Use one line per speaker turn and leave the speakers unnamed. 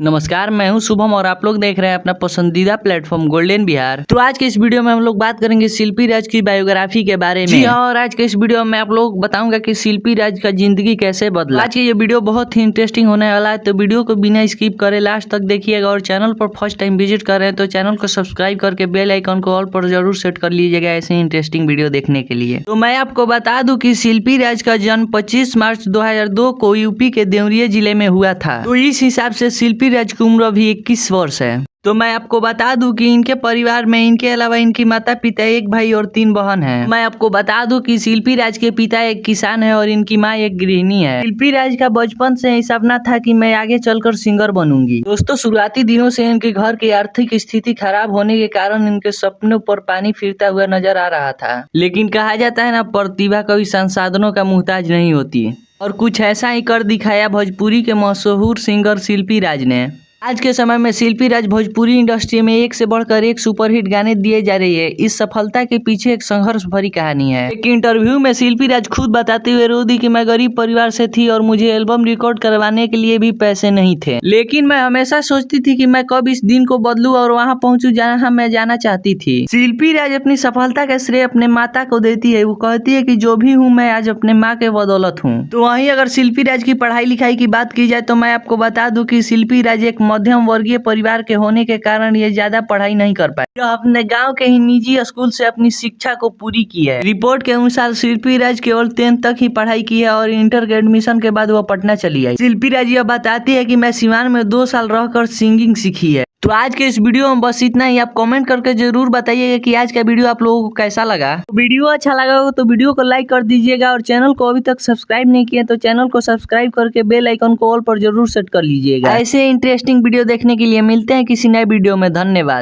नमस्कार, मैं हूं शुभम और आप लोग देख रहे हैं अपना पसंदीदा प्लेटफॉर्म गोल्डन बिहार। तो आज के इस वीडियो में हम लोग बात करेंगे शिल्पी राज की बायोग्राफी के बारे में। जी हाँ, और आज के इस वीडियो में आप लोग बताऊंगा कि शिल्पी राज का जिंदगी कैसे बदला। आज के ये वीडियो बहुत ही इंटरेस्टिंग होने वाला है, तो वीडियो को बिना स्किप करे लास्ट तक देखिएगा। और चैनल पर फर्स्ट टाइम विजिट कर रहे हैं तो चैनल को सब्सक्राइब करके बेल आइकन को ऑल पर जरूर सेट कर लीजिएगा ऐसे इंटरेस्टिंग वीडियो देखने के लिए। तो मैं आपको बता दूं कि शिल्पी राज का जन्म 25 मार्च 2002 को यूपी के देवरिया जिले में हुआ था। तो इस हिसाब से शिल्पी राज की उम्र अभी 21 वर्ष है। तो मैं आपको बता दूं कि इनके परिवार में इनके अलावा इनकी माता पिता, एक भाई और 3 बहन हैं। मैं आपको बता दूं कि शिल्पी राज के पिता एक किसान है और इनकी माँ एक गृहिणी है। शिल्पी राज का बचपन से ही सपना था कि मैं आगे चलकर सिंगर बनूंगी। दोस्तों, शुरुआती दिनों से इनके घर की आर्थिक स्थिति खराब होने के कारण इनके सपनों पर पानी फिरता हुआ नजर आ रहा था। लेकिन कहा जाता है ना, प्रतिभा कभी संसाधनों का मुहताज नहीं होती, और कुछ ऐसा ही कर दिखाया भोजपुरी के मशहूर सिंगर शिल्पी राज ने। आज के समय में शिल्पी राज भोजपुरी इंडस्ट्री में एक से बढ़कर एक सुपरहिट गाने दिए जा रही है। इस सफलता के पीछे एक संघर्ष भरी कहानी है। एक इंटरव्यू में शिल्पी राज खुद बताते हुए रो दी कि मैं गरीब परिवार से थी और मुझे एल्बम रिकॉर्ड करवाने के लिए भी पैसे नहीं थे, लेकिन मैं हमेशा सोचती थी कि मैं कब इस दिन को बदलूं और वहां पहुंचूं जहां मैं जाना चाहती थी। शिल्पी राज अपनी सफलता का श्रेय अपने माता को देती है। वो कहती है कि जो भी हूँ मैं आज अपने माँ के बदौलत हूँ। तो वहीं अगर शिल्पी राज की पढ़ाई लिखाई की बात की जाए तो मैं आपको बता दूं कि शिल्पी राज एक मध्यम वर्गीय परिवार के होने के कारण ये ज्यादा पढ़ाई नहीं कर पाए। यह अपने गांव के ही निजी स्कूल से अपनी शिक्षा को पूरी की है। रिपोर्ट के अनुसार शिल्पी राज केवल 10th तक ही पढ़ाई की है और इंटर के एडमिशन के बाद वह पटना चली आई। शिल्पी राज यह बताती है कि मैं सिवान में 2 साल रहकर सिंगिंग सीखी है। तो आज के इस वीडियो में बस इतना ही। आप कमेंट करके जरूर बताइएगा कि आज का वीडियो आप लोगों को कैसा लगा। तो वीडियो अच्छा लगा हो तो वीडियो को लाइक कर दीजिएगा, और चैनल को अभी तक सब्सक्राइब नहीं किया तो चैनल को सब्सक्राइब करके बेल आइकन को ऑल पर जरूर सेट कर लीजिएगा। ऐसे इंटरेस्टिंग वीडियो देखने के लिए मिलते हैं किसी नए वीडियो में। धन्यवाद।